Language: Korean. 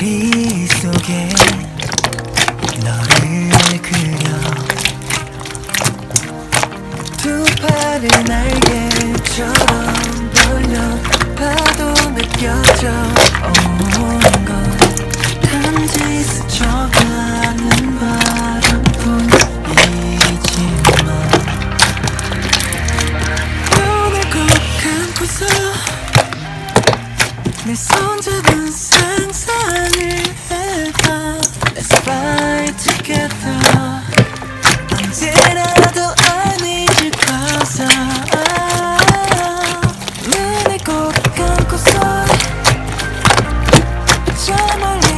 머릿속에 너를 그려 두 팔을 날개처럼 벌려 봐도 느껴져 오는 건 단지 스쳐가는 바람뿐이지만 눈을 꼭 감고서 내 손잡은 상상을 해봐. Let's fly together. 언제라도 I need you closer. 눈을 꼭 감고서 저 멀리